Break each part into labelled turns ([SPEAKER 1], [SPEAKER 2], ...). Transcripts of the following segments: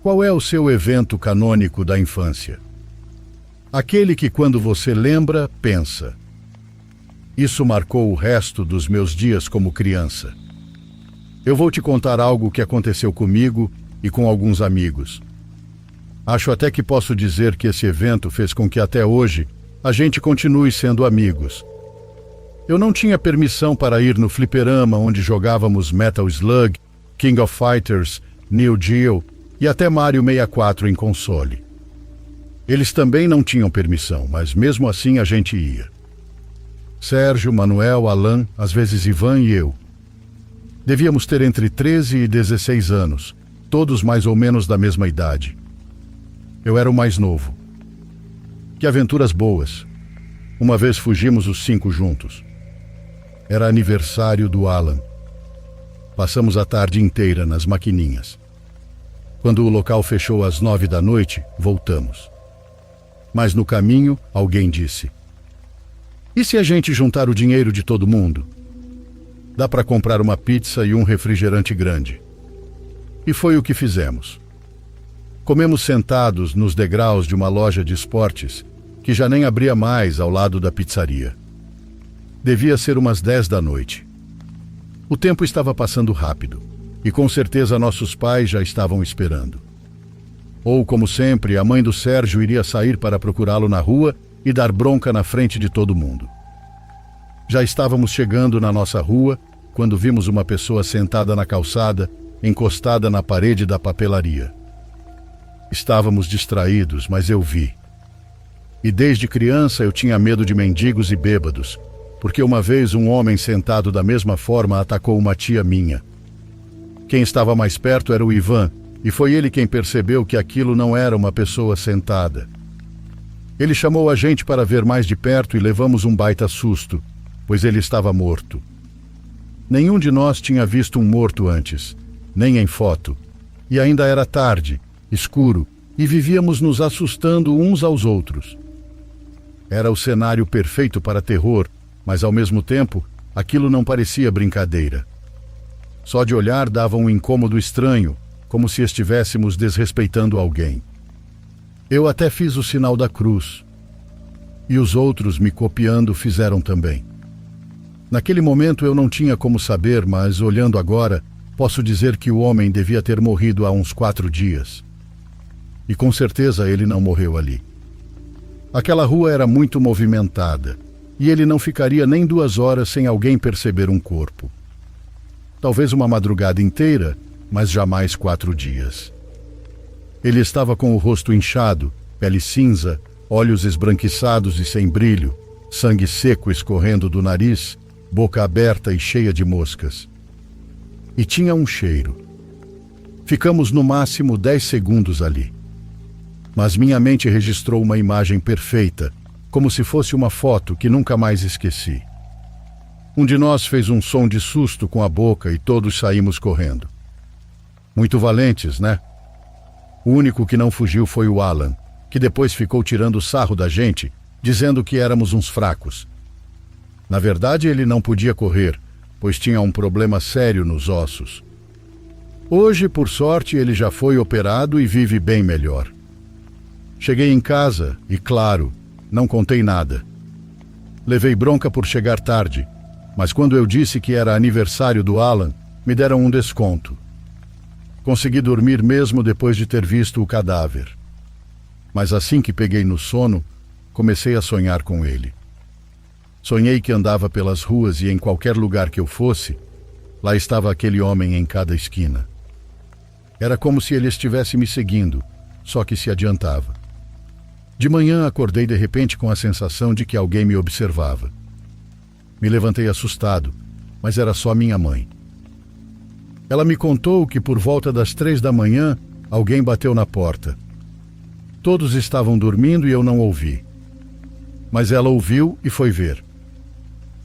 [SPEAKER 1] Qual é o seu evento canônico da infância? Aquele que, quando você lembra, pensa: isso marcou o resto dos meus dias como criança. Eu vou te contar algo que aconteceu comigo e com alguns amigos. Acho até que posso dizer que esse evento fez com que até hoje a gente continue sendo amigos. Eu não tinha permissão para ir no fliperama onde jogávamos Metal Slug, King of Fighters, Neo Geo e até Mario 64 em console. Eles também não tinham permissão, mas mesmo assim a gente ia. Sérgio, Manuel, Alan, às vezes Ivan e eu. Devíamos ter entre 13 e 16 anos, todos mais ou menos da mesma idade. Eu era o mais novo. Que aventuras boas. Uma vez fugimos os 5 juntos. Era aniversário do Alan. Passamos a tarde inteira nas maquininhas. Quando o local fechou às 9 da noite, voltamos. Mas no caminho, alguém disse: e se a gente juntar o dinheiro de todo mundo? Dá para comprar uma pizza e um refrigerante grande. E foi o que fizemos. Comemos sentados nos degraus de uma loja de esportes que já nem abria mais ao lado da pizzaria. Devia ser umas 10 da noite. O tempo estava passando rápido e com certeza nossos pais já estavam esperando. Ou, como sempre, a mãe do Sérgio iria sair para procurá-lo na rua e dar bronca na frente de todo mundo. Já estávamos chegando na nossa rua quando vimos uma pessoa sentada na calçada, encostada na parede da papelaria. Estávamos distraídos, mas eu vi. E desde criança eu tinha medo de mendigos e bêbados, porque uma vez um homem sentado da mesma forma atacou uma tia minha. Quem estava mais perto era o Ivan, e foi ele quem percebeu que aquilo não era uma pessoa sentada. Ele chamou a gente para ver mais de perto e levamos um baita susto, pois ele estava morto. Nenhum de nós tinha visto um morto antes, nem em foto, e ainda era tarde, escuro, e vivíamos nos assustando uns aos outros. Era o cenário perfeito para terror, mas ao mesmo tempo, aquilo não parecia brincadeira. Só de olhar dava um incômodo estranho, como se estivéssemos desrespeitando alguém. Eu até fiz o sinal da cruz. E os outros, me copiando, fizeram também. Naquele momento eu não tinha como saber, mas olhando agora, posso dizer que o homem devia ter morrido há uns 4 dias. E com certeza ele não morreu ali. Aquela rua era muito movimentada, e ele não ficaria nem 2 horas sem alguém perceber um corpo. Talvez uma madrugada inteira, mas jamais 4 dias. Ele estava com o rosto inchado, pele cinza, olhos esbranquiçados e sem brilho, sangue seco escorrendo do nariz, boca aberta e cheia de moscas. E tinha um cheiro. Ficamos no máximo 10 segundos ali. Mas minha mente registrou uma imagem perfeita, como se fosse uma foto que nunca mais esqueci. Um de nós fez um som de susto com a boca e todos saímos correndo. Muito valentes, né? O único que não fugiu foi o Alan, que depois ficou tirando sarro da gente, dizendo que éramos uns fracos. Na verdade, ele não podia correr, pois tinha um problema sério nos ossos. Hoje, por sorte, ele já foi operado e vive bem melhor. Cheguei em casa e, claro, não contei nada. Levei bronca por chegar tarde, mas quando eu disse que era aniversário do Alan, me deram um desconto. Consegui dormir mesmo depois de ter visto o cadáver. Mas assim que peguei no sono, comecei a sonhar com ele. Sonhei que andava pelas ruas e em qualquer lugar que eu fosse, lá estava aquele homem em cada esquina. Era como se ele estivesse me seguindo, só que se adiantava. De manhã acordei de repente com a sensação de que alguém me observava. Me levantei assustado, mas era só minha mãe. Ela me contou que por volta das 3 da manhã, alguém bateu na porta. Todos estavam dormindo e eu não ouvi. Mas ela ouviu e foi ver.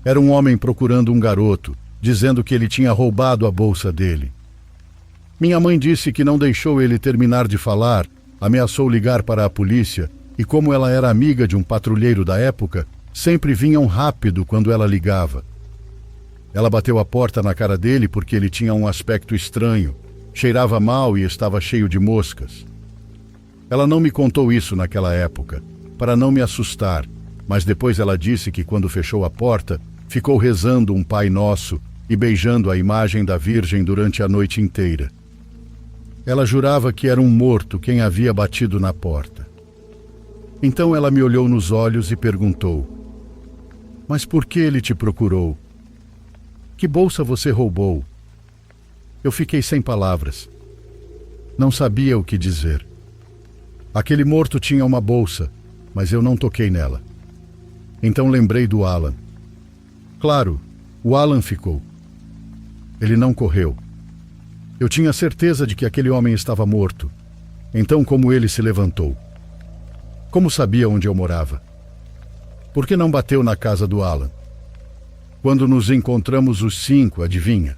[SPEAKER 1] Era um homem procurando um garoto, dizendo que ele tinha roubado a bolsa dele. Minha mãe disse que não deixou ele terminar de falar, ameaçou ligar para a polícia e, como ela era amiga de um patrulheiro da época, sempre vinham rápido quando ela ligava. Ela bateu a porta na cara dele porque ele tinha um aspecto estranho, cheirava mal e estava cheio de moscas. Ela não me contou isso naquela época, para não me assustar, mas depois ela disse que quando fechou a porta, ficou rezando um Pai Nosso e beijando a imagem da Virgem durante a noite inteira. Ela jurava que era um morto quem havia batido na porta. Então ela me olhou nos olhos e perguntou: "Mas por que ele te procurou? Que bolsa você roubou?" Eu fiquei sem palavras. Não sabia o que dizer. Aquele morto tinha uma bolsa, mas eu não toquei nela. Então lembrei do Alan. Claro, o Alan ficou. Ele não correu. Eu tinha certeza de que aquele homem estava morto. Então, como ele se levantou? Como sabia onde eu morava? Por que não bateu na casa do Alan? Quando nos encontramos os 5, adivinha?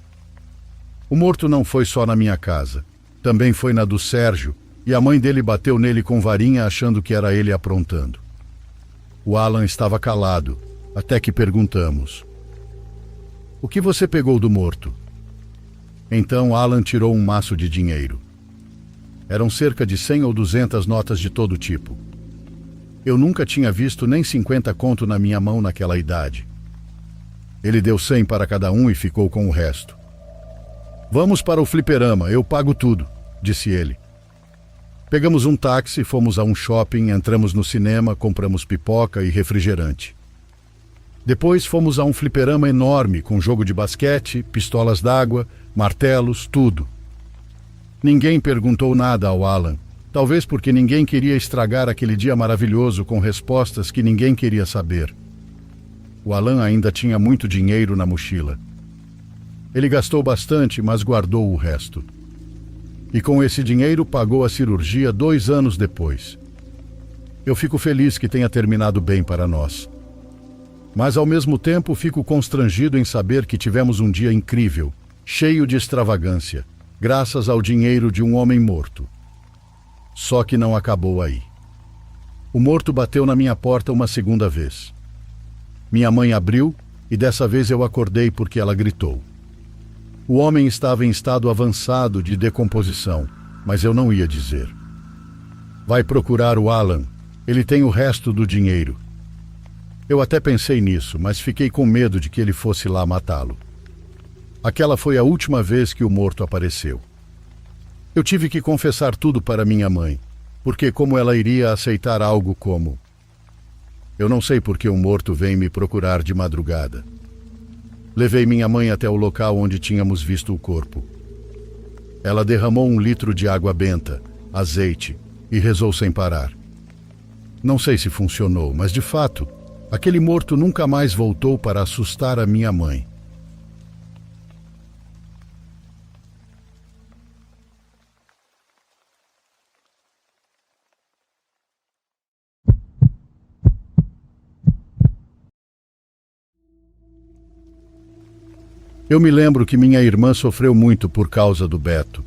[SPEAKER 1] O morto não foi só na minha casa. Também foi na do Sérgio, e a mãe dele bateu nele com varinha achando que era ele aprontando. O Alan estava calado, até que perguntamos: "O que você pegou do morto?" Então Alan tirou um maço de dinheiro. Eram cerca de 100 ou 200 notas de todo tipo. Eu nunca tinha visto nem 50 conto na minha mão naquela idade. Ele deu 100 para cada um e ficou com o resto. "Vamos para o fliperama, eu pago tudo", disse ele. Pegamos um táxi, fomos a um shopping, entramos no cinema, compramos pipoca e refrigerante. Depois fomos a um fliperama enorme com jogo de basquete, pistolas d'água, martelos, tudo. Ninguém perguntou nada ao Alan, talvez porque ninguém queria estragar aquele dia maravilhoso com respostas que ninguém queria saber. O Alan ainda tinha muito dinheiro na mochila. Ele gastou bastante, mas guardou o resto. E com esse dinheiro pagou a cirurgia 2 anos depois. Eu fico feliz que tenha terminado bem para nós. Mas ao mesmo tempo fico constrangido em saber que tivemos um dia incrível, cheio de extravagância, graças ao dinheiro de um homem morto. Só que não acabou aí. O morto bateu na minha porta uma segunda vez. Minha mãe abriu e dessa vez eu acordei porque ela gritou. O homem estava em estado avançado de decomposição, mas eu não ia dizer. "Vai procurar o Alan, ele tem o resto do dinheiro." Eu até pensei nisso, mas fiquei com medo de que ele fosse lá matá-lo. Aquela foi a última vez que o morto apareceu. Eu tive que confessar tudo para minha mãe, porque como ela iria aceitar algo como: "Eu não sei por que um morto vem me procurar de madrugada." Levei minha mãe até o local onde tínhamos visto o corpo. Ela derramou 1 litro de água benta, azeite, e rezou sem parar. Não sei se funcionou, mas de fato, aquele morto nunca mais voltou para assustar a minha mãe. Eu me lembro que minha irmã sofreu muito por causa do Beto.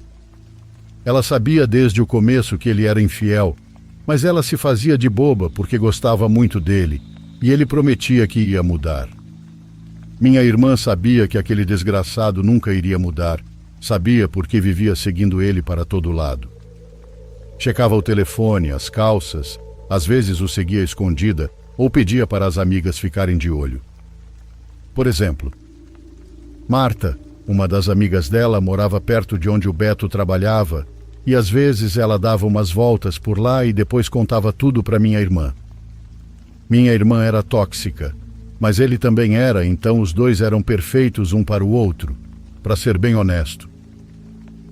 [SPEAKER 1] Ela sabia desde o começo que ele era infiel, mas ela se fazia de boba porque gostava muito dele, e ele prometia que ia mudar. Minha irmã sabia que aquele desgraçado nunca iria mudar, sabia porque vivia seguindo ele para todo lado. Checava o telefone, as calças, às vezes o seguia escondida ou pedia para as amigas ficarem de olho. Por exemplo, Marta, uma das amigas dela, morava perto de onde o Beto trabalhava e às vezes ela dava umas voltas por lá e depois contava tudo para minha irmã. Minha irmã era tóxica, mas ele também era, então os dois eram perfeitos um para o outro, para ser bem honesto.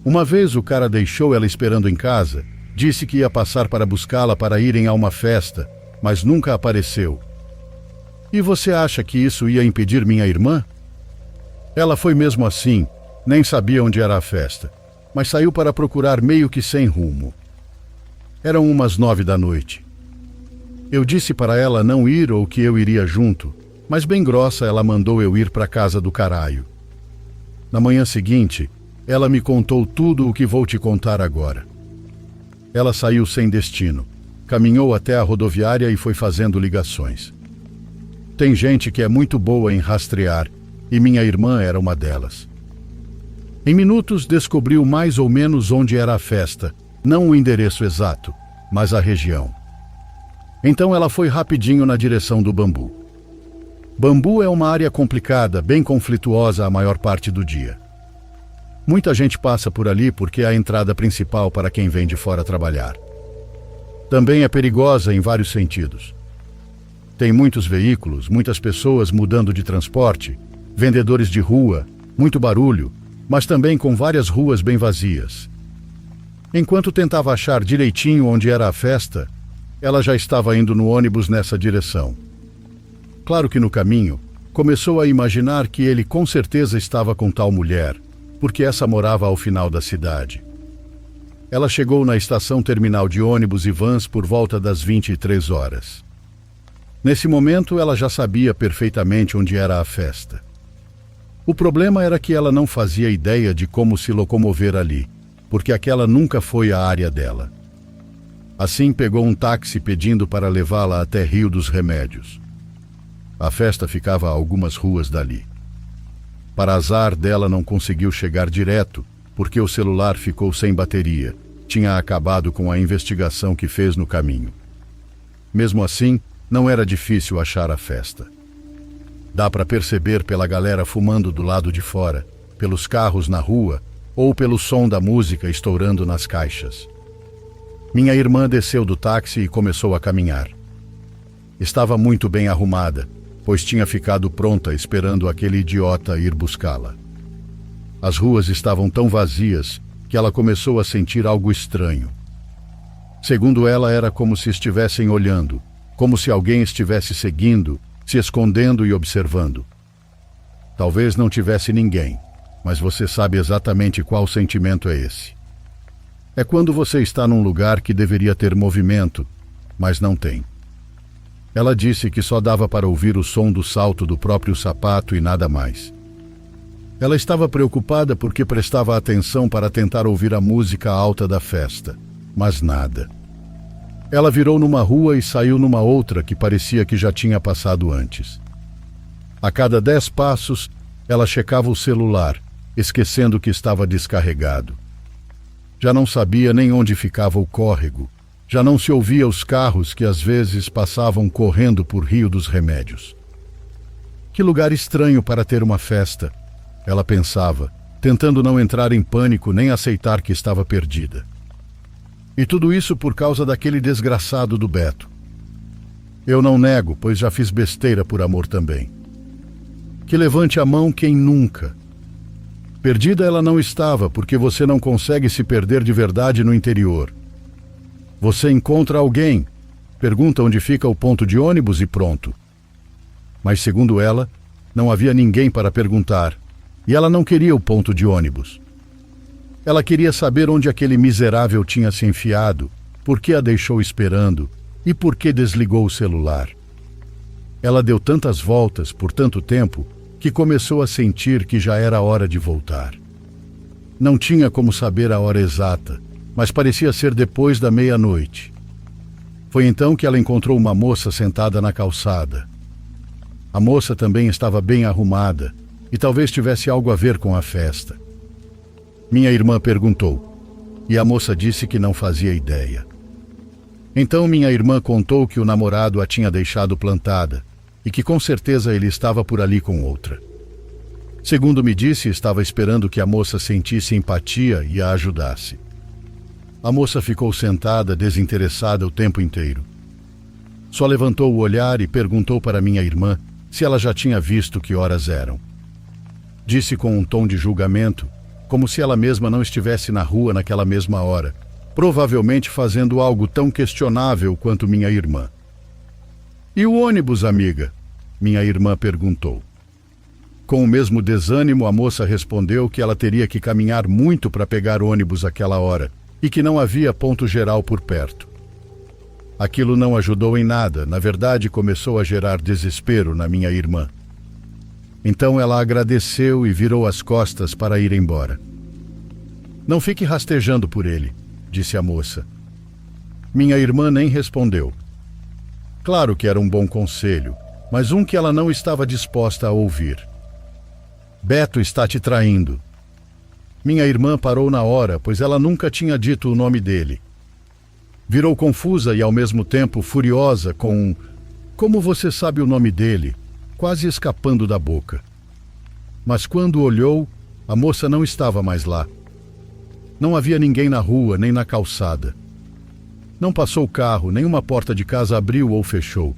[SPEAKER 1] Uma vez o cara deixou ela esperando em casa, disse que ia passar para buscá-la para irem a uma festa, mas nunca apareceu. E você acha que isso ia impedir minha irmã? Ela foi mesmo assim, nem sabia onde era a festa, mas saiu para procurar meio que sem rumo. Eram umas 9 da noite. Eu disse para ela não ir ou que eu iria junto, mas bem grossa ela mandou eu ir para casa do caralho. Na manhã seguinte, ela me contou tudo o que vou te contar agora. Ela saiu sem destino, caminhou até a rodoviária e foi fazendo ligações. Tem gente que é muito boa em rastrear, e minha irmã era uma delas. Em minutos descobriu mais ou menos onde era a festa, não o endereço exato, mas a região. Então ela foi rapidinho na direção do Bambu. Bambu é uma área complicada, bem conflituosa a maior parte do dia. Muita gente passa por ali porque é a entrada principal para quem vem de fora trabalhar. Também é perigosa em vários sentidos. Tem muitos veículos, muitas pessoas mudando de transporte, vendedores de rua, muito barulho, mas também com várias ruas bem vazias. Enquanto tentava achar direitinho onde era a festa, ela já estava indo no ônibus nessa direção. Claro que no caminho, começou a imaginar que ele com certeza estava com tal mulher, porque essa morava ao final da cidade. Ela chegou na estação terminal de ônibus e vans por volta das 23 horas. Nesse momento, ela já sabia perfeitamente onde era a festa. O problema era que ela não fazia ideia de como se locomover ali, porque aquela nunca foi a área dela. Assim, pegou um táxi pedindo para levá-la até Rio dos Remédios. A festa ficava a algumas ruas dali. Para azar dela, não conseguiu chegar direto, porque o celular ficou sem bateria. Tinha acabado com a investigação que fez no caminho. Mesmo assim, não era difícil achar a festa. Dá para perceber pela galera fumando do lado de fora, pelos carros na rua ou pelo som da música estourando nas caixas. Minha irmã desceu do táxi e começou a caminhar. Estava muito bem arrumada, pois tinha ficado pronta esperando aquele idiota ir buscá-la. As ruas estavam tão vazias que ela começou a sentir algo estranho. Segundo ela, era como se estivessem olhando, como se alguém estivesse seguindo, se escondendo e observando. Talvez não tivesse ninguém, mas você sabe exatamente qual sentimento é esse. É quando você está num lugar que deveria ter movimento, mas não tem. Ela disse que só dava para ouvir o som do salto do próprio sapato e nada mais. Ela estava preocupada porque prestava atenção para tentar ouvir a música alta da festa, mas nada. Ela virou numa rua e saiu numa outra que parecia que já tinha passado antes. A cada 10 passos, ela checava o celular, esquecendo que estava descarregado. Já não sabia nem onde ficava o córrego, já não se ouvia os carros que às vezes passavam correndo por Rio dos Remédios. Que lugar estranho para ter uma festa, ela pensava, tentando não entrar em pânico nem aceitar que estava perdida. E tudo isso por causa daquele desgraçado do Beto. Eu não nego, pois já fiz besteira por amor também. Que levante a mão quem nunca. Perdida ela não estava, porque você não consegue se perder de verdade no interior. Você encontra alguém, pergunta onde fica o ponto de ônibus e pronto. Mas segundo ela, não havia ninguém para perguntar, e ela não queria o ponto de ônibus. Ela queria saber onde aquele miserável tinha se enfiado, por que a deixou esperando e por que desligou o celular. Ela deu tantas voltas por tanto tempo que começou a sentir que já era hora de voltar. Não tinha como saber a hora exata, mas parecia ser depois da meia-noite. Foi então que ela encontrou uma moça sentada na calçada. A moça também estava bem arrumada e talvez tivesse algo a ver com a festa. Minha irmã perguntou, e a moça disse que não fazia ideia. Então minha irmã contou que o namorado a tinha deixado plantada e que com certeza ele estava por ali com outra. Segundo me disse, estava esperando que a moça sentisse empatia e a ajudasse. A moça ficou sentada, desinteressada o tempo inteiro. Só levantou o olhar e perguntou para minha irmã se ela já tinha visto que horas eram. Disse com um tom de julgamento, como se ela mesma não estivesse na rua naquela mesma hora, provavelmente fazendo algo tão questionável quanto minha irmã. E o ônibus, amiga? Minha irmã perguntou. Com o mesmo desânimo, a moça respondeu que ela teria que caminhar muito para pegar ônibus àquela hora e que não havia ponto geral por perto. Aquilo não ajudou em nada, na verdade começou a gerar desespero na minha irmã. Então ela agradeceu e virou as costas para ir embora. Não fique rastejando por ele, disse a moça. Minha irmã nem respondeu. Claro que era um bom conselho, mas um que ela não estava disposta a ouvir. Beto está te traindo. Minha irmã parou na hora, pois ela nunca tinha dito o nome dele. Virou confusa e ao mesmo tempo furiosa com "Como você sabe o nome dele?", quase escapando da boca. Mas quando olhou, a moça não estava mais lá. Não havia ninguém na rua nem na calçada. Não passou carro, nenhuma porta de casa abriu ou fechou.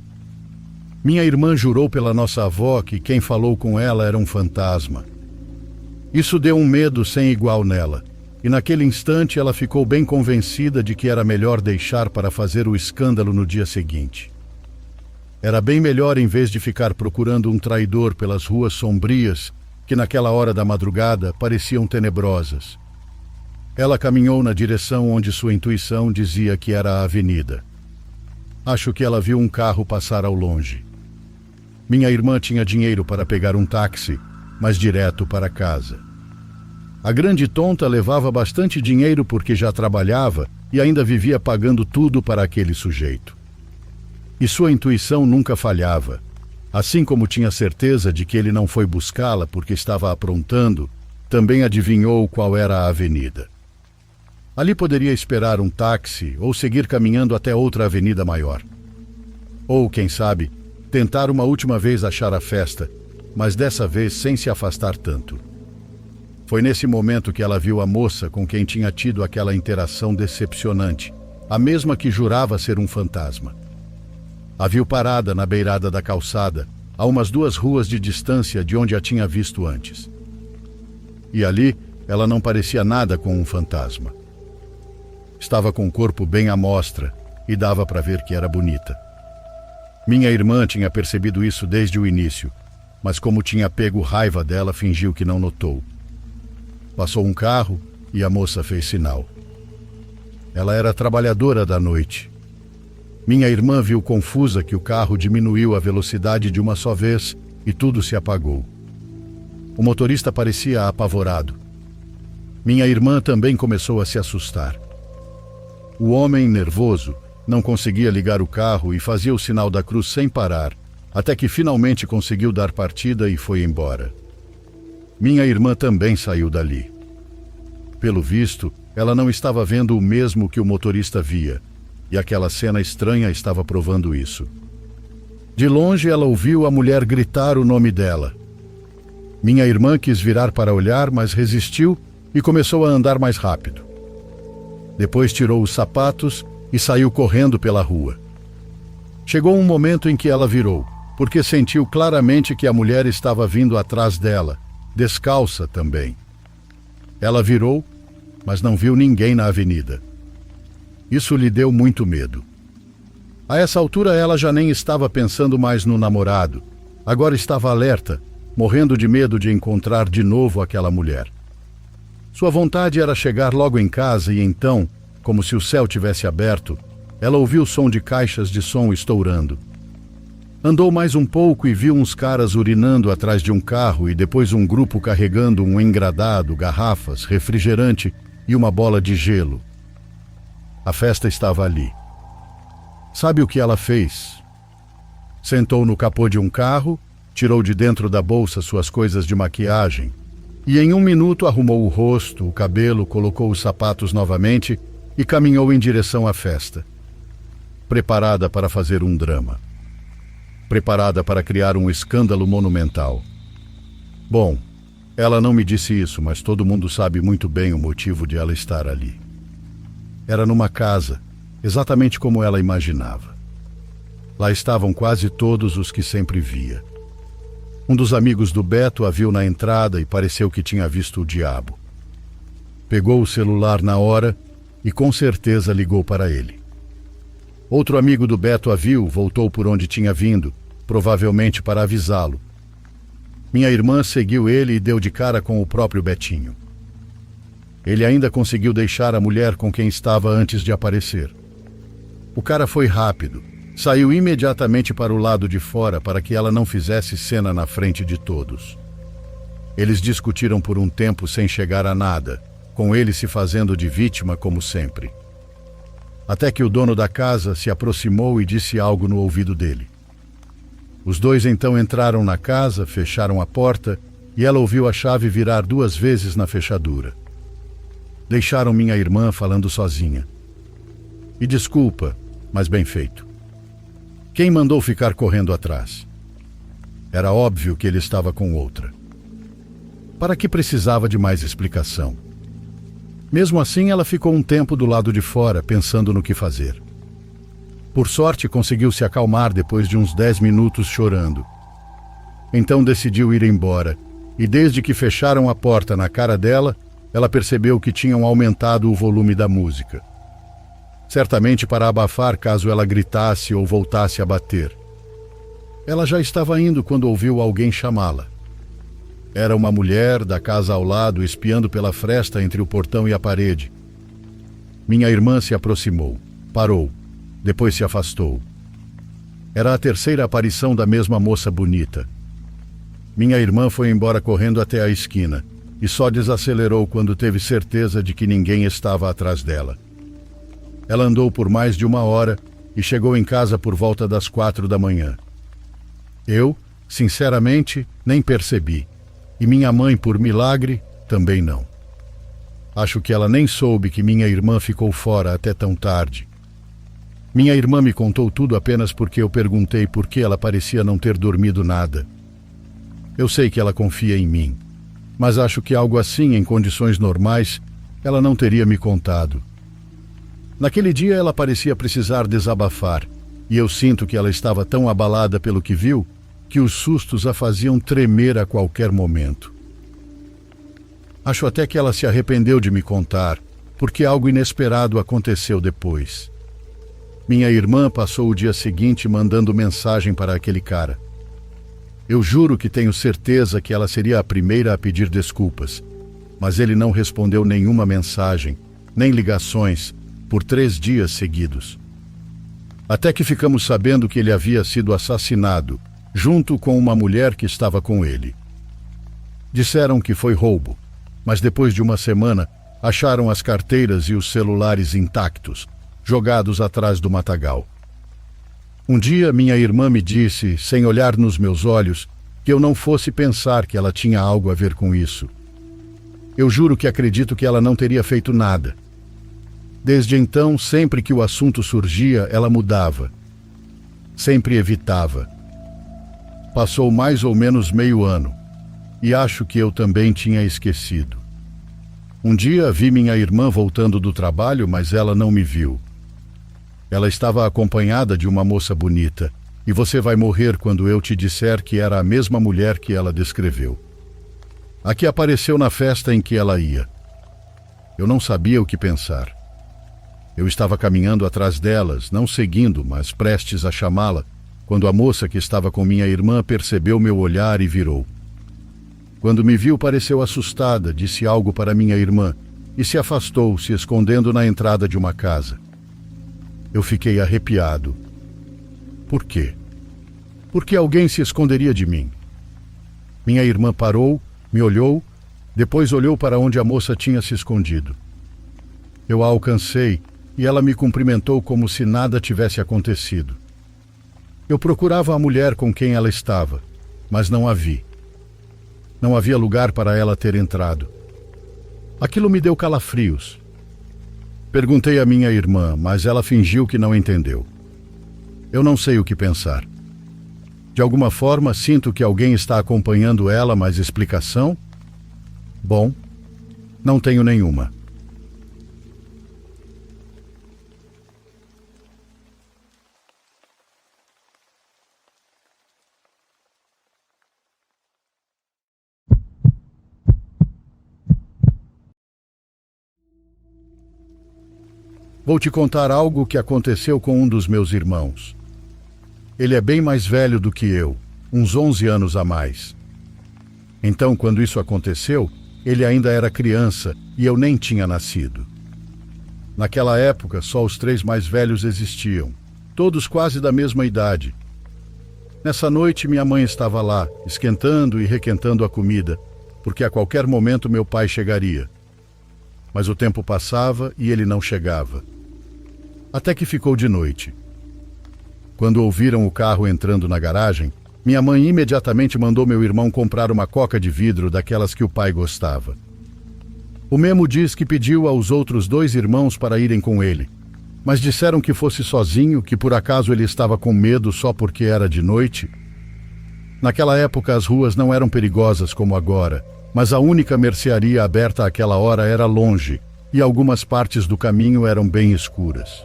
[SPEAKER 1] Minha irmã jurou pela nossa avó que quem falou com ela era um fantasma. Isso deu um medo sem igual nela, e naquele instante ela ficou bem convencida de que era melhor deixar para fazer o escândalo no dia seguinte. Era bem melhor, em vez de ficar procurando um traidor pelas ruas sombrias, que naquela hora da madrugada pareciam tenebrosas. Ela caminhou na direção onde sua intuição dizia que era a avenida. Acho que ela viu um carro passar ao longe. Minha irmã tinha dinheiro para pegar um táxi, mas direto para casa. A grande tonta levava bastante dinheiro porque já trabalhava e ainda vivia pagando tudo para aquele sujeito. E sua intuição nunca falhava. Assim como tinha certeza de que ele não foi buscá-la porque estava aprontando, também adivinhou qual era a avenida. Ali poderia esperar um táxi ou seguir caminhando até outra avenida maior. Ou, quem sabe, tentar uma última vez achar a festa, mas dessa vez sem se afastar tanto. Foi nesse momento que ela viu a moça com quem tinha tido aquela interação decepcionante, a mesma que jurava ser um fantasma. A viu parada na beirada da calçada, a umas 2 ruas de distância de onde a tinha visto antes. E ali, ela não parecia nada com um fantasma. Estava com o corpo bem à mostra e dava para ver que era bonita. Minha irmã tinha percebido isso desde o início, mas como tinha pego raiva dela, fingiu que não notou. Passou um carro e a moça fez sinal. Ela era trabalhadora da noite. Minha irmã viu confusa que o carro diminuiu a velocidade de uma só vez e tudo se apagou. O motorista parecia apavorado. Minha irmã também começou a se assustar. O homem, nervoso, não conseguia ligar o carro e fazia o sinal da cruz sem parar, até que finalmente conseguiu dar partida e foi embora. Minha irmã também saiu dali. Pelo visto, ela não estava vendo o mesmo que o motorista via, e aquela cena estranha estava provando isso. De longe, ela ouviu a mulher gritar o nome dela. Minha irmã quis virar para olhar, mas resistiu e começou a andar mais rápido. Depois tirou os sapatos e saiu correndo pela rua. Chegou um momento em que ela virou, porque sentiu claramente que a mulher estava vindo atrás dela, descalça também. Ela virou, mas não viu ninguém na avenida. Isso lhe deu muito medo. A essa altura ela já nem estava pensando mais no namorado. Agora estava alerta, morrendo de medo de encontrar de novo aquela mulher. Sua vontade era chegar logo em casa e então, como se o céu tivesse aberto, ela ouviu o som de caixas de som estourando. Andou mais um pouco e viu uns caras urinando atrás de um carro e depois um grupo carregando um engradado, garrafas, refrigerante e uma bola de gelo. A festa estava ali. Sabe o que ela fez? Sentou no capô de um carro, tirou de dentro da bolsa suas coisas de maquiagem e em 1 minuto arrumou o rosto, o cabelo, colocou os sapatos novamente e caminhou em direção à festa. Preparada para fazer um drama. Preparada para criar um escândalo monumental. Bom, ela não me disse isso, mas todo mundo sabe muito bem o motivo de ela estar ali. Era numa casa, exatamente como ela imaginava. Lá estavam quase todos os que sempre via. Um dos amigos do Beto a viu na entrada e pareceu que tinha visto o diabo. Pegou o celular na hora e com certeza ligou para ele. Outro amigo do Beto a viu, voltou por onde tinha vindo, provavelmente para avisá-lo. Minha irmã seguiu ele e deu de cara com o próprio Betinho. Ele ainda conseguiu deixar a mulher com quem estava antes de aparecer. O cara foi rápido. Saiu imediatamente para o lado de fora para que ela não fizesse cena na frente de todos. Eles discutiram por um tempo sem chegar a nada, com ele se fazendo de vítima como sempre. Até que o dono da casa se aproximou e disse algo no ouvido dele. Os dois então entraram na casa, fecharam a porta e ela ouviu a chave virar 2 vezes na fechadura. Deixaram minha irmã falando sozinha. E desculpa, mas bem feito. Quem mandou ficar correndo atrás? Era óbvio que ele estava com outra. Para que precisava de mais explicação? Mesmo assim, ela ficou um tempo do lado de fora, pensando no que fazer. Por sorte, conseguiu se acalmar depois de uns 10 minutos chorando. Então decidiu ir embora, e desde que fecharam a porta na cara dela, ela percebeu que tinham aumentado o volume da música. Certamente para abafar caso ela gritasse ou voltasse a bater. Ela já estava indo quando ouviu alguém chamá-la. Era uma mulher da casa ao lado, espiando pela fresta entre o portão e a parede. Minha irmã se aproximou, parou, depois se afastou. Era a terceira aparição da mesma moça bonita. Minha irmã foi embora correndo até a esquina e só desacelerou quando teve certeza de que ninguém estava atrás dela. Ela andou por mais de 1 hora e chegou em casa por volta das 4 da manhã. Eu, sinceramente, nem percebi. E minha mãe, por milagre, também não. Acho que ela nem soube que minha irmã ficou fora até tão tarde. Minha irmã me contou tudo apenas porque eu perguntei por que ela parecia não ter dormido nada. Eu sei que ela confia em mim, mas acho que algo assim, em condições normais, ela não teria me contado. Naquele dia ela parecia precisar desabafar, e eu sinto que ela estava tão abalada pelo que viu, que os sustos a faziam tremer a qualquer momento. Acho até que ela se arrependeu de me contar, porque algo inesperado aconteceu depois. Minha irmã passou o dia seguinte mandando mensagem para aquele cara. Eu juro que tenho certeza que ela seria a primeira a pedir desculpas, mas ele não respondeu nenhuma mensagem, nem ligações, por 3 dias seguidos. Até que ficamos sabendo que ele havia sido assassinado, junto com uma mulher que estava com ele. Disseram que foi roubo, mas depois de 1 semana acharam as carteiras e os celulares intactos, jogados atrás do matagal. Um dia minha irmã me disse, sem olhar nos meus olhos, que eu não fosse pensar que ela tinha algo a ver com isso. Eu juro que acredito que ela não teria feito nada. Desde então, sempre que o assunto surgia, ela mudava. Sempre evitava. Passou mais ou menos meio ano, e acho que eu também tinha esquecido. Um dia vi minha irmã voltando do trabalho, mas ela não me viu. Ela estava acompanhada de uma moça bonita, e você vai morrer quando eu te disser que era a mesma mulher que ela descreveu. A que apareceu na festa em que ela ia. Eu não sabia o que pensar. Eu estava caminhando atrás delas, não seguindo, mas prestes a chamá-la, quando a moça que estava com minha irmã percebeu meu olhar e virou. Quando me viu, pareceu assustada, disse algo para minha irmã e se afastou, se escondendo na entrada de uma casa. Eu fiquei arrepiado. Por quê? Por que alguém se esconderia de mim? Minha irmã parou, me olhou, depois olhou para onde a moça tinha se escondido. Eu a alcancei e ela me cumprimentou como se nada tivesse acontecido. Eu procurava a mulher com quem ela estava, mas não a vi. Não havia lugar para ela ter entrado. Aquilo me deu calafrios. Perguntei à minha irmã, mas ela fingiu que não entendeu. Eu não sei o que pensar. De alguma forma, sinto que alguém está acompanhando ela, mas explicação? Bom, não tenho nenhuma. Vou te contar algo que aconteceu com um dos meus irmãos. Ele é bem mais velho do que eu, uns 11 anos a mais. Então, quando isso aconteceu, ele ainda era criança e eu nem tinha nascido. Naquela época, só os 3 mais velhos existiam, todos quase da mesma idade. Nessa noite, minha mãe estava lá, esquentando e requentando a comida, porque a qualquer momento meu pai chegaria. Mas o tempo passava e ele não chegava. Até que ficou de noite. Quando ouviram o carro entrando na garagem, minha mãe imediatamente mandou meu irmão comprar uma coca de vidro daquelas que o pai gostava. O Memo diz que pediu aos outros 2 irmãos para irem com ele, Mas disseram que fosse sozinho, que por acaso ele estava com medo só porque era de noite. Naquela época as ruas não eram perigosas como agora, mas a única mercearia aberta àquela hora era longe e algumas partes do caminho eram bem escuras.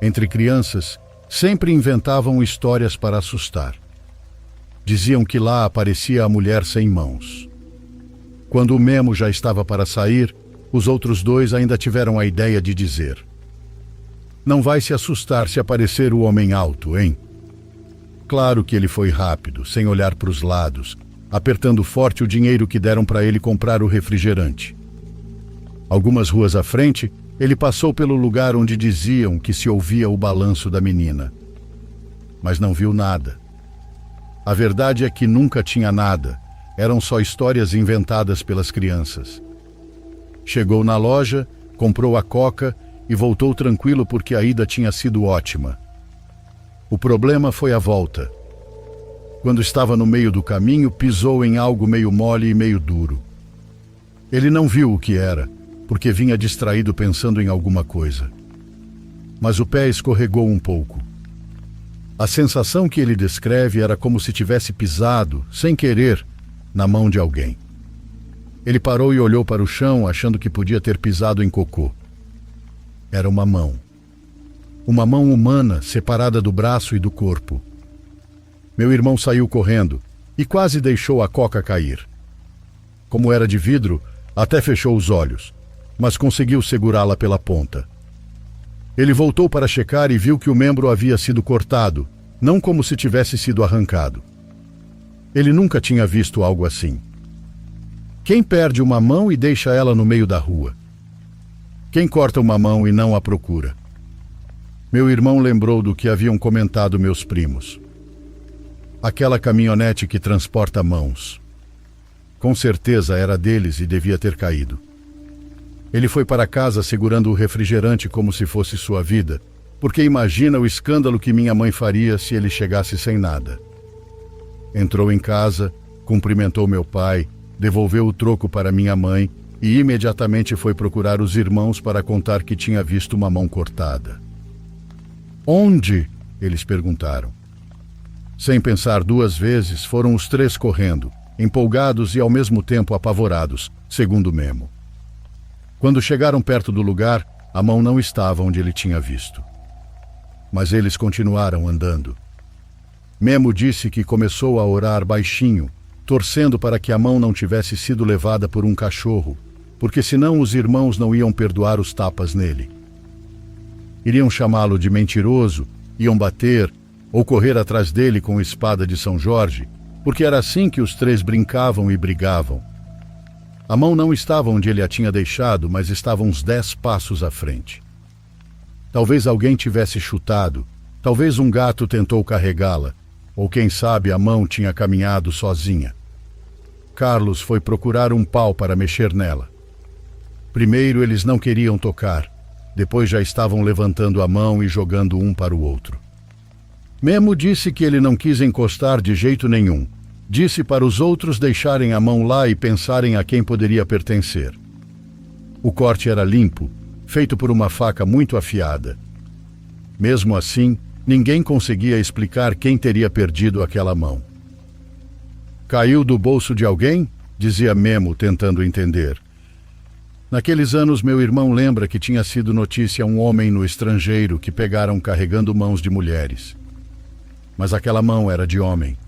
[SPEAKER 1] Entre crianças, sempre inventavam histórias para assustar. Diziam que lá aparecia a mulher sem mãos. Quando o Memo já estava para sair, os outros dois ainda tiveram a ideia de dizer: "Não vai se assustar se aparecer o homem alto, hein?" Claro que ele foi rápido, sem olhar para os lados, apertando forte o dinheiro que deram para ele comprar o refrigerante. Algumas ruas à frente, ele passou pelo lugar onde diziam que se ouvia o balanço da menina. Mas não viu nada. A verdade é que nunca tinha nada, eram só histórias inventadas pelas crianças. Chegou na loja, comprou a coca e voltou tranquilo porque a ida tinha sido ótima. O problema foi a volta. Quando estava no meio do caminho, pisou em algo meio mole e meio duro. Ele não viu o que era, porque vinha distraído pensando em alguma coisa. Mas o pé escorregou um pouco. A sensação que ele descreve era como se tivesse pisado, sem querer, na mão de alguém. Ele parou e olhou para o chão, achando que podia ter pisado em cocô. Era uma mão. Uma mão humana, separada do braço e do corpo. Meu irmão saiu correndo e quase deixou a coca cair. Como era de vidro, até fechou os olhos, mas conseguiu segurá-la pela ponta. Ele voltou para checar e viu que o membro havia sido cortado, não como se tivesse sido arrancado. Ele nunca tinha visto algo assim. Quem perde uma mão e deixa ela no meio da rua? Quem corta uma mão e não a procura? Meu irmão lembrou do que haviam comentado meus primos. Aquela caminhonete que transporta mãos. Com certeza era deles e devia ter caído. Ele foi para casa segurando o refrigerante como se fosse sua vida, porque imagina o escândalo que minha mãe faria se ele chegasse sem nada. Entrou em casa, cumprimentou meu pai, devolveu o troco para minha mãe e imediatamente foi procurar os irmãos para contar que tinha visto uma mão cortada. "Onde?" eles perguntaram. Sem pensar duas vezes, foram os três correndo, empolgados e ao mesmo tempo apavorados, segundo Memo. Quando chegaram perto do lugar, a mão não estava onde ele tinha visto. Mas eles continuaram andando. Memo disse que começou a orar baixinho, torcendo para que a mão não tivesse sido levada por um cachorro, porque senão os irmãos não iam perdoar os tapas nele. Iriam chamá-lo de mentiroso, iam bater ou correr atrás dele com espada de São Jorge, porque era assim que os três brincavam e brigavam. A mão não estava onde ele a tinha deixado, mas estava uns 10 passos à frente. Talvez alguém tivesse chutado, talvez um gato tentou carregá-la, ou quem sabe a mão tinha caminhado sozinha. Carlos foi procurar um pau para mexer nela. Primeiro eles não queriam tocar, depois já estavam levantando a mão e jogando um para o outro. Memo disse que ele não quis encostar de jeito nenhum. Disse para os outros deixarem a mão lá e pensarem a quem poderia pertencer. O corte era limpo, feito por uma faca muito afiada. Mesmo assim, ninguém conseguia explicar quem teria perdido aquela mão. "Caiu do bolso de alguém?" dizia Memo, tentando entender. Naqueles anos, meu irmão lembra que tinha sido notícia um homem no estrangeiro que pegaram carregando mãos de mulheres. Mas aquela mão era de homem.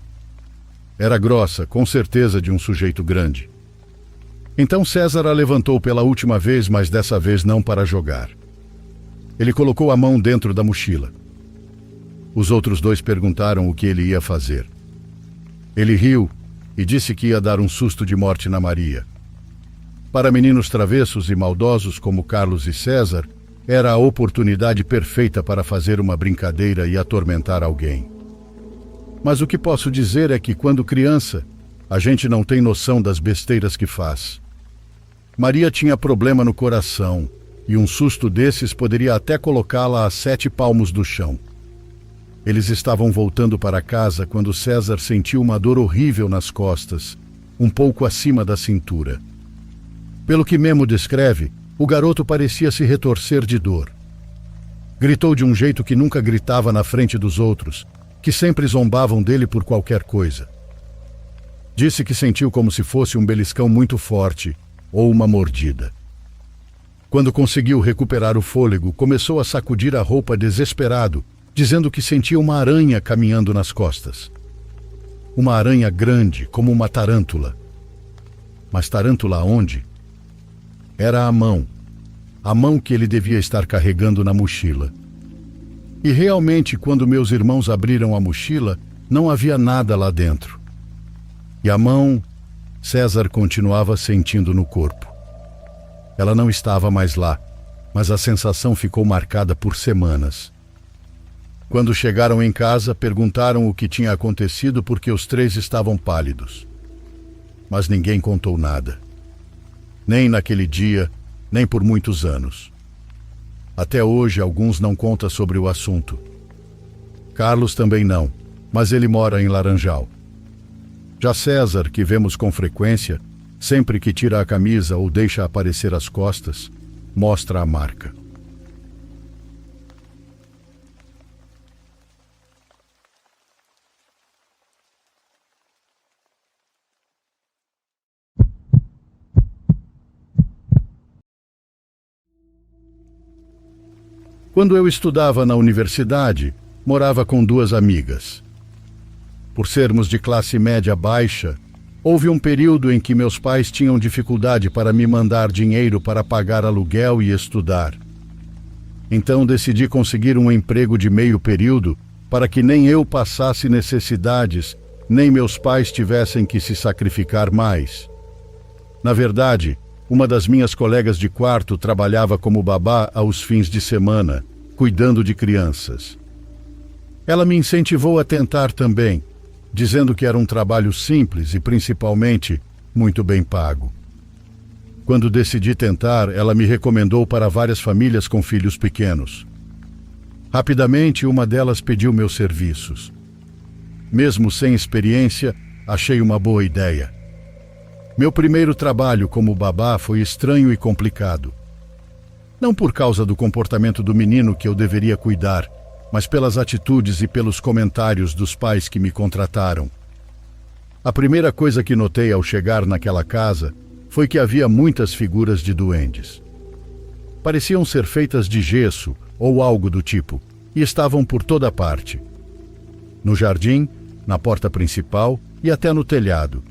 [SPEAKER 1] Era grossa, com certeza de um sujeito grande. Então César a levantou pela última vez, mas dessa vez não para jogar. Ele colocou a mão dentro da mochila. Os outros dois perguntaram o que ele ia fazer. Ele riu e disse que ia dar um susto de morte na Maria. Para meninos travessos e maldosos como Carlos e César, era a oportunidade perfeita para fazer uma brincadeira e atormentar alguém. Mas o que posso dizer é que, quando criança, a gente não tem noção das besteiras que faz. Maria tinha problema no coração, e um susto desses poderia até colocá-la a 7 palmos do chão. Eles estavam voltando para casa quando César sentiu uma dor horrível nas costas, um pouco acima da cintura. Pelo que Memo descreve, o garoto parecia se retorcer de dor. Gritou de um jeito que nunca gritava na frente dos outros, que sempre zombavam dele por qualquer coisa. Disse que sentiu como se fosse um beliscão muito forte ou uma mordida. Quando conseguiu recuperar o fôlego, começou a sacudir a roupa desesperado, dizendo que sentia uma aranha caminhando nas costas. Uma aranha grande, como uma tarântula. Mas tarântula onde? Era a mão que ele devia estar carregando na mochila. E realmente, quando meus irmãos abriram a mochila, não havia nada lá dentro. E a mão, César continuava sentindo no corpo. Ela não estava mais lá, mas a sensação ficou marcada por semanas. Quando chegaram em casa, perguntaram o que tinha acontecido porque os três estavam pálidos. Mas ninguém contou nada. Nem naquele dia, nem por muitos anos. Até hoje, alguns não contam sobre o assunto. Carlos também não, mas ele mora em Laranjal. Já César, que vemos com frequência, sempre que tira a camisa ou deixa aparecer as costas, mostra a marca. Quando eu estudava na universidade, morava com duas amigas. Por sermos de classe média baixa, houve um período em que meus pais tinham dificuldade para me mandar dinheiro para pagar aluguel e estudar. Então decidi conseguir um emprego de meio período para que nem eu passasse necessidades, nem meus pais tivessem que se sacrificar mais. Na verdade, uma das minhas colegas de quarto trabalhava como babá aos fins de semana, cuidando de crianças. Ela me incentivou a tentar também, dizendo que era um trabalho simples e, principalmente, muito bem pago. Quando decidi tentar, ela me recomendou para várias famílias com filhos pequenos. Rapidamente, uma delas pediu meus serviços. Mesmo sem experiência, achei uma boa ideia. Meu primeiro trabalho como babá foi estranho e complicado. Não por causa do comportamento do menino que eu deveria cuidar, mas pelas atitudes e pelos comentários dos pais que me contrataram. A primeira coisa que notei ao chegar naquela casa foi que havia muitas figuras de duendes. Pareciam ser feitas de gesso ou algo do tipo, e estavam por toda parte. No jardim, na porta principal e até no telhado.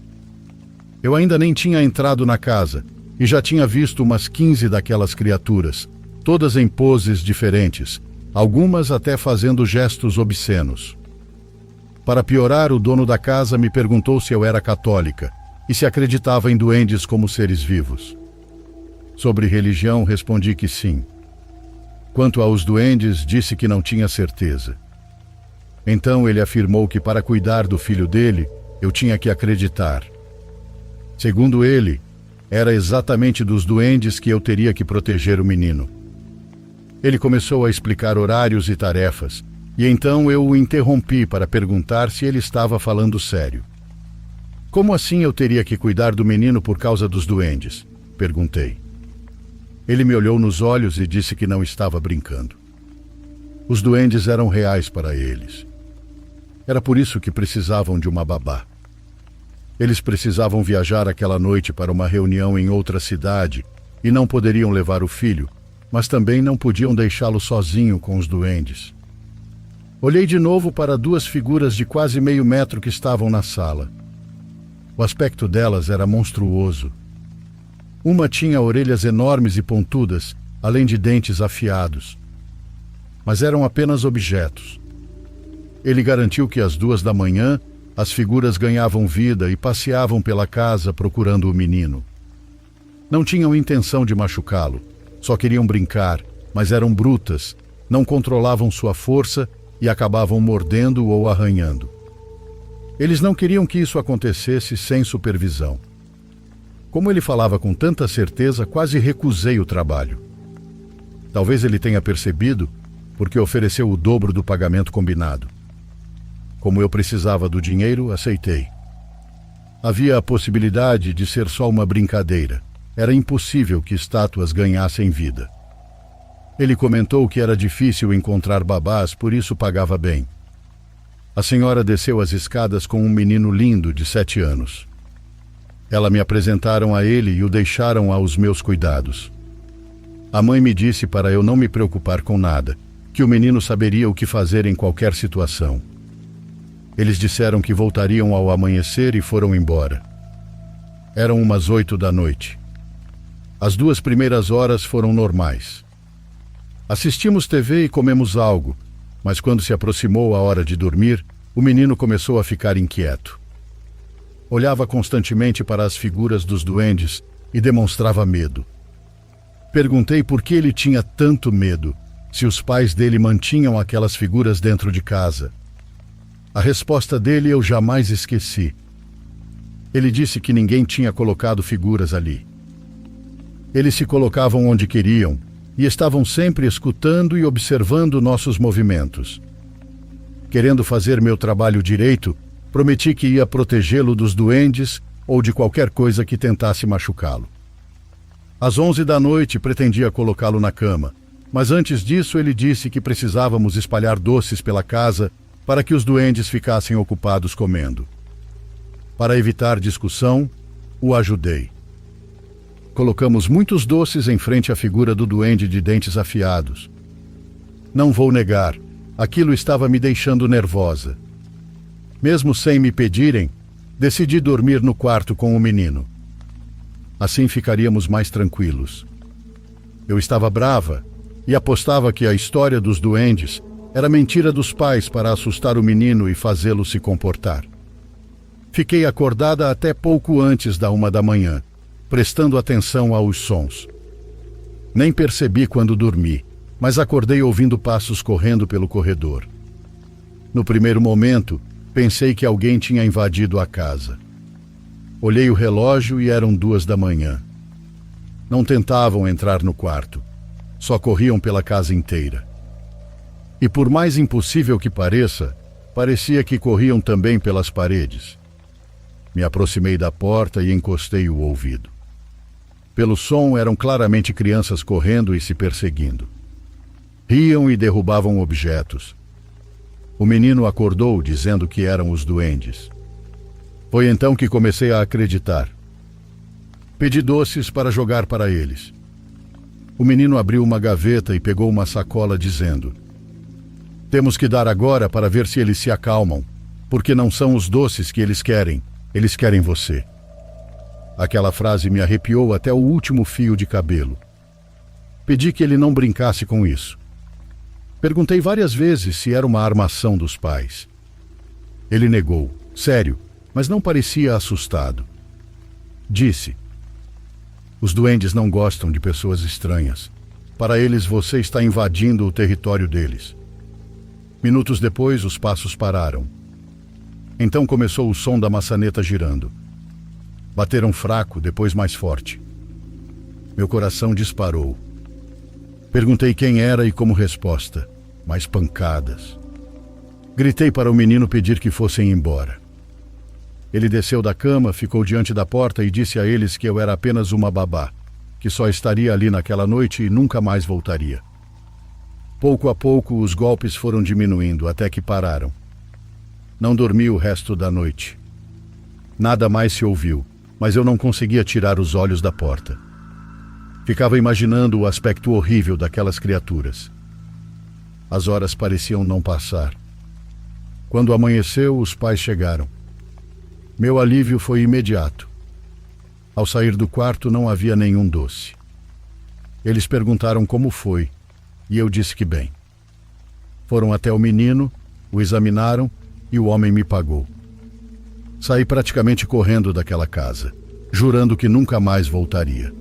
[SPEAKER 1] Eu ainda nem tinha entrado na casa e já tinha visto umas 15 daquelas criaturas, todas em poses diferentes, algumas até fazendo gestos obscenos. Para piorar, o dono da casa me perguntou se eu era católica e se acreditava em duendes como seres vivos. Sobre religião, respondi que sim. Quanto aos duendes, disse que não tinha certeza. Então ele afirmou que para cuidar do filho dele, eu tinha que acreditar. Segundo ele, era exatamente dos duendes que eu teria que proteger o menino. Ele começou a explicar horários e tarefas, e então eu o interrompi para perguntar se ele estava falando sério. Como assim eu teria que cuidar do menino por causa dos duendes? Perguntei. Ele me olhou nos olhos e disse que não estava brincando. Os duendes eram reais para eles. Era por isso que precisavam de uma babá. Eles precisavam viajar aquela noite para uma reunião em outra cidade e não poderiam levar o filho, mas também não podiam deixá-lo sozinho com os duendes. Olhei de novo para duas figuras de quase meio metro que estavam na sala. O aspecto delas era monstruoso. Uma tinha orelhas enormes e pontudas, além de dentes afiados. Mas eram apenas objetos. Ele garantiu que às 2 da manhã, as figuras ganhavam vida e passeavam pela casa procurando o menino. Não tinham intenção de machucá-lo, só queriam brincar, mas eram brutas, não controlavam sua força e acabavam mordendo ou arranhando. Eles não queriam que isso acontecesse sem supervisão. Como ele falava com tanta certeza, quase recusei o trabalho. Talvez ele tenha percebido, porque ofereceu o dobro do pagamento combinado. Como eu precisava do dinheiro, aceitei. Havia a possibilidade de ser só uma brincadeira. Era impossível que estátuas ganhassem vida. Ele comentou que era difícil encontrar babás, por isso pagava bem. A senhora desceu as escadas com um menino lindo de 7 anos. Ela me apresentaram a ele e o deixaram aos meus cuidados. A mãe me disse para eu não me preocupar com nada, que o menino saberia o que fazer em qualquer situação. Eles disseram que voltariam ao amanhecer e foram embora. Eram umas 8 da noite. As 2 primeiras horas foram normais. Assistimos TV e comemos algo, mas quando se aproximou a hora de dormir, o menino começou a ficar inquieto. Olhava constantemente para as figuras dos duendes e demonstrava medo. Perguntei por que ele tinha tanto medo, se os pais dele mantinham aquelas figuras dentro de casa. A resposta dele eu jamais esqueci. Ele disse que ninguém tinha colocado figuras ali. Eles se colocavam onde queriam e estavam sempre escutando e observando nossos movimentos. Querendo fazer meu trabalho direito, prometi que ia protegê-lo dos duendes ou de qualquer coisa que tentasse machucá-lo. Às 11 da noite pretendia colocá-lo na cama, mas antes disso ele disse que precisávamos espalhar doces pela casa para que os duendes ficassem ocupados comendo. Para evitar discussão, o ajudei. Colocamos muitos doces em frente à figura do duende de dentes afiados. Não vou negar, aquilo estava me deixando nervosa. Mesmo sem me pedirem, decidi dormir no quarto com o menino. Assim ficaríamos mais tranquilos. Eu estava brava e apostava que a história dos duendes era mentira dos pais para assustar o menino e fazê-lo se comportar. Fiquei acordada até pouco antes da 1 da manhã, prestando atenção aos sons. Nem percebi quando dormi, mas acordei ouvindo passos correndo pelo corredor. No primeiro momento, pensei que alguém tinha invadido a casa. Olhei o relógio e eram 2 da manhã. Não tentavam entrar no quarto, só corriam pela casa inteira. E por mais impossível que pareça, parecia que corriam também pelas paredes. Me aproximei da porta e encostei o ouvido. Pelo som, eram claramente crianças correndo e se perseguindo. Riam e derrubavam objetos. O menino acordou dizendo que eram os duendes. Foi então que comecei a acreditar. Pedi doces para jogar para eles. O menino abriu uma gaveta e pegou uma sacola dizendo: "Temos que dar agora para ver se eles se acalmam, porque não são os doces que eles querem você." Aquela frase me arrepiou até o último fio de cabelo. Pedi que ele não brincasse com isso. Perguntei várias vezes se era uma armação dos pais. Ele negou, sério, mas não parecia assustado. Disse: "Os duendes não gostam de pessoas estranhas. Para eles, você está invadindo o território deles." Minutos depois, os passos pararam. Então começou o som da maçaneta girando. Bateram fraco, depois mais forte. Meu coração disparou. Perguntei quem era e, como resposta, mais pancadas. Gritei para o menino pedir que fossem embora. Ele desceu da cama, ficou diante da porta e disse a eles que eu era apenas uma babá, que só estaria ali naquela noite e nunca mais voltaria. Pouco a pouco, os golpes foram diminuindo até que pararam. Não dormi o resto da noite. Nada mais se ouviu, mas eu não conseguia tirar os olhos da porta. Ficava imaginando o aspecto horrível daquelas criaturas. As horas pareciam não passar. Quando amanheceu, os pais chegaram. Meu alívio foi imediato. Ao sair do quarto, não havia nenhum doce. Eles perguntaram como foi, e eu disse que bem. Foram até o menino, o examinaram e o homem me pagou. Saí praticamente correndo daquela casa, jurando que nunca mais voltaria.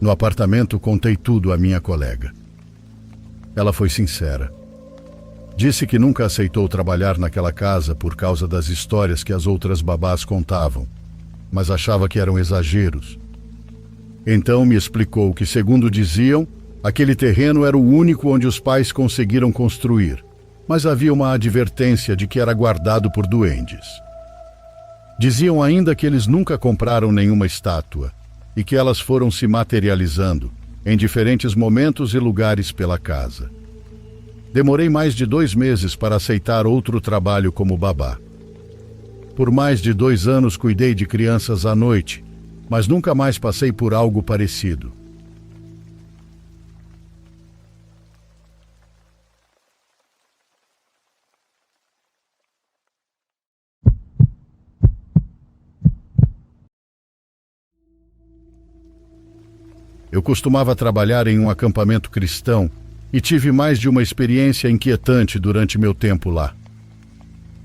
[SPEAKER 1] No apartamento, contei tudo à minha colega. Ela foi sincera. Disse que nunca aceitou trabalhar naquela casa por causa das histórias que as outras babás contavam, mas achava que eram exageros. Então me explicou que, segundo diziam, aquele terreno era o único onde os pais conseguiram construir, mas havia uma advertência de que era guardado por duendes. Diziam ainda que eles nunca compraram nenhuma estátua e que elas foram se materializando, em diferentes momentos e lugares pela casa. Demorei mais de 2 meses para aceitar outro trabalho como babá. Por mais de 2 anos cuidei de crianças à noite, mas nunca mais passei por algo parecido. Eu costumava trabalhar em um acampamento cristão e tive mais de uma experiência inquietante durante meu tempo lá.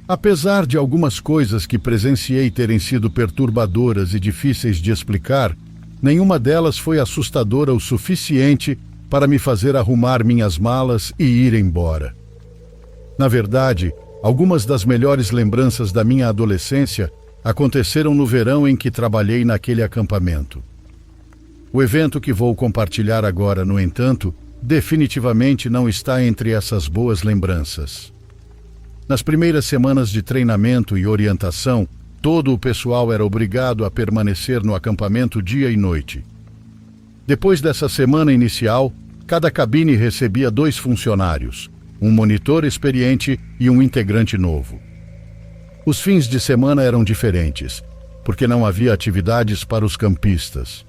[SPEAKER 1] Apesar de algumas coisas que presenciei terem sido perturbadoras e difíceis de explicar, nenhuma delas foi assustadora o suficiente para me fazer arrumar minhas malas e ir embora. Na verdade, algumas das melhores lembranças da minha adolescência aconteceram no verão em que trabalhei naquele acampamento. O evento que vou compartilhar agora, no entanto, definitivamente não está entre essas boas lembranças. Nas primeiras semanas de treinamento e orientação, todo o pessoal era obrigado a permanecer no acampamento dia e noite. Depois dessa semana inicial, cada cabine recebia 2 funcionários, um monitor experiente e um integrante novo. Os fins de semana eram diferentes, porque não havia atividades para os campistas.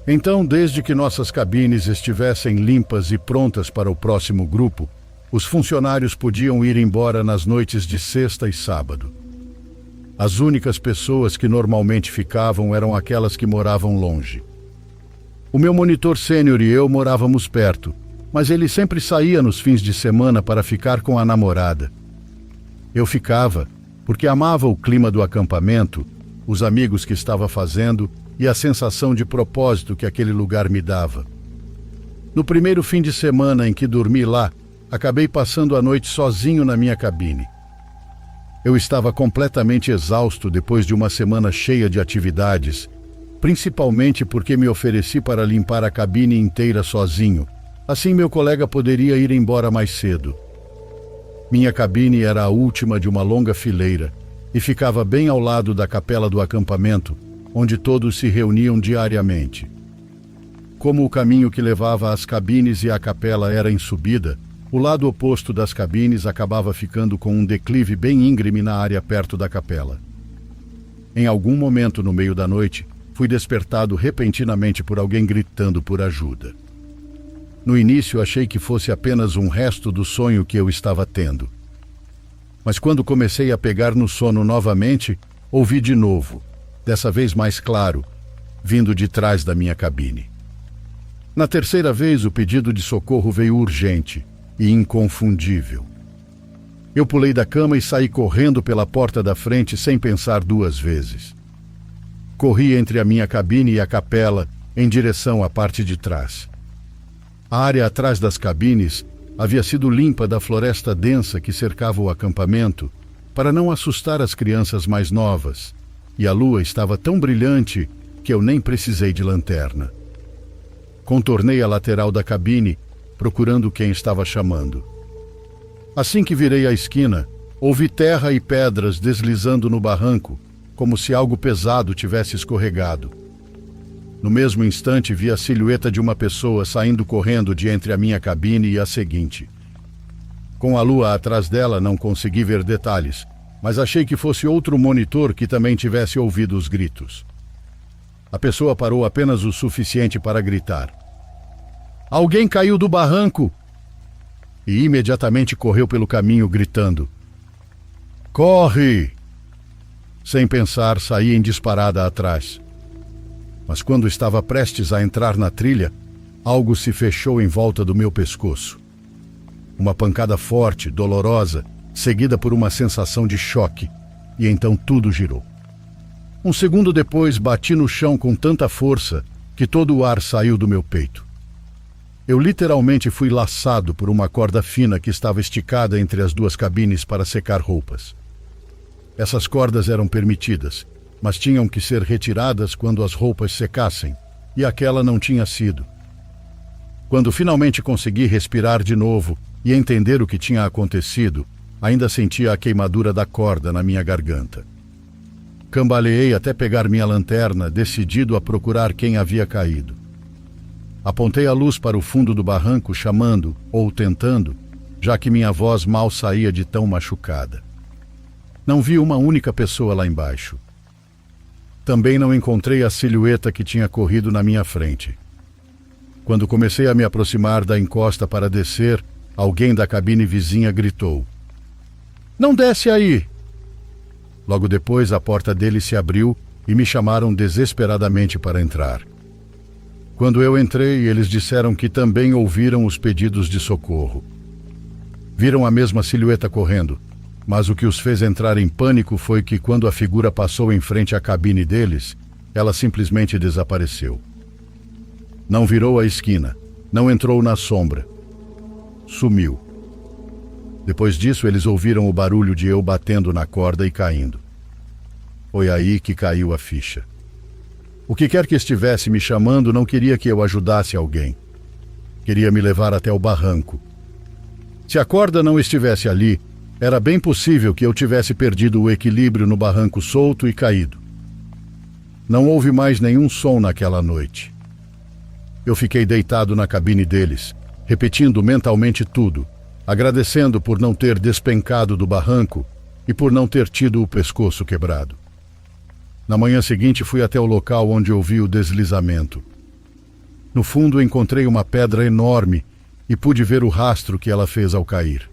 [SPEAKER 1] Então, desde que nossas cabines estivessem limpas e prontas para o próximo grupo, os funcionários podiam ir embora nas noites de sexta e sábado. As únicas pessoas que normalmente ficavam eram aquelas que moravam longe. O meu monitor sênior e eu morávamos perto, mas ele sempre saía nos fins de semana para ficar com a namorada. Eu ficava, porque amava o clima do acampamento, os amigos que estava fazendo e a sensação de propósito que aquele lugar me dava. No primeiro fim de semana em que dormi lá, acabei passando a noite sozinho na minha cabine. Eu estava completamente exausto depois de uma semana cheia de atividades, principalmente porque me ofereci para limpar a cabine inteira sozinho. Assim meu colega poderia ir embora mais cedo. Minha cabine era a última de uma longa fileira e ficava bem ao lado da capela do acampamento, onde todos se reuniam diariamente. Como o caminho que levava às cabines e à capela era em subida, o lado oposto das cabines acabava ficando com um declive bem íngreme na área perto da capela. Em algum momento no meio da noite, fui despertado repentinamente por alguém gritando por ajuda. No início achei que fosse apenas um resto do sonho que eu estava tendo. Mas quando comecei a pegar no sono novamente, ouvi de novo, dessa vez mais claro, vindo de trás da minha cabine. Na terceira vez, o pedido de socorro veio urgente e inconfundível. Eu pulei da cama e saí correndo pela porta da frente sem pensar 2 vezes. Corri entre a minha cabine e a capela, em direção à parte de trás. A área atrás das cabines havia sido limpa da floresta densa que cercava o acampamento para não assustar as crianças mais novas, e a lua estava tão brilhante que eu nem precisei de lanterna. Contornei a lateral da cabine, procurando quem estava chamando. Assim que virei a esquina, ouvi terra e pedras deslizando no barranco, como se algo pesado tivesse escorregado. No mesmo instante, vi a silhueta de uma pessoa saindo correndo de entre a minha cabine e a seguinte. Com a lua atrás dela, não consegui ver detalhes, mas achei que fosse outro monitor que também tivesse ouvido os gritos. A pessoa parou apenas o suficiente para gritar: "Alguém caiu do barranco!" E imediatamente correu pelo caminho gritando: "Corre!" Sem pensar, saí em disparada atrás. Mas quando estava prestes a entrar na trilha, algo se fechou em volta do meu pescoço. Uma pancada forte, dolorosa, seguida por uma sensação de choque, e então tudo girou. Um segundo depois, bati no chão com tanta força que todo o ar saiu do meu peito. Eu literalmente fui laçado por uma corda fina que estava esticada entre as 2 cabines para secar roupas. Essas cordas eram permitidas, mas tinham que ser retiradas quando as roupas secassem, e aquela não tinha sido. Quando finalmente consegui respirar de novo e entender o que tinha acontecido, ainda sentia a queimadura da corda na minha garganta. Cambaleei até pegar minha lanterna, decidido a procurar quem havia caído. Apontei a luz para o fundo do barranco, chamando, ou tentando, já que minha voz mal saía de tão machucada. Não vi uma única pessoa lá embaixo. Também não encontrei a silhueta que tinha corrido na minha frente. Quando comecei a me aproximar da encosta para descer, alguém da cabine vizinha gritou: "Não desce aí!" Logo depois, a porta dele se abriu e me chamaram desesperadamente para entrar. Quando eu entrei, eles disseram que também ouviram os pedidos de socorro. Viram a mesma silhueta correndo, mas o que os fez entrar em pânico foi que, quando a figura passou em frente à cabine deles, ela simplesmente desapareceu. Não virou a esquina, não entrou na sombra. Sumiu. Depois disso, eles ouviram o barulho de eu batendo na corda e caindo. Foi aí que caiu a ficha. O que quer que estivesse me chamando não queria que eu ajudasse alguém. Queria me levar até o barranco. Se a corda não estivesse ali, era bem possível que eu tivesse perdido o equilíbrio no barranco solto e caído. Não houve mais nenhum som naquela noite. Eu fiquei deitado na cabine deles, repetindo mentalmente tudo, agradecendo por não ter despencado do barranco e por não ter tido o pescoço quebrado. Na manhã seguinte, fui até o local onde ouvi o deslizamento. No fundo, encontrei uma pedra enorme e pude ver o rastro que ela fez ao cair.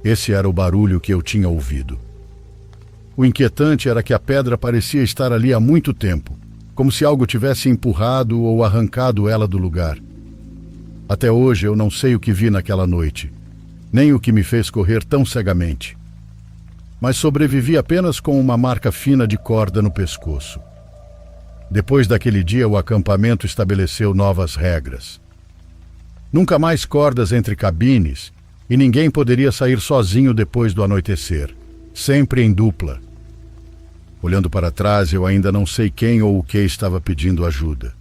[SPEAKER 1] Esse era o barulho que eu tinha ouvido. O inquietante era que a pedra parecia estar ali há muito tempo, como se algo tivesse empurrado ou arrancado ela do lugar. Até hoje eu não sei o que vi naquela noite, nem o que me fez correr tão cegamente. Mas sobrevivi apenas com uma marca fina de corda no pescoço. Depois daquele dia, o acampamento estabeleceu novas regras. Nunca mais cordas entre cabines, e ninguém poderia sair sozinho depois do anoitecer, sempre em dupla. Olhando para trás, eu ainda não sei quem ou o que estava pedindo ajuda.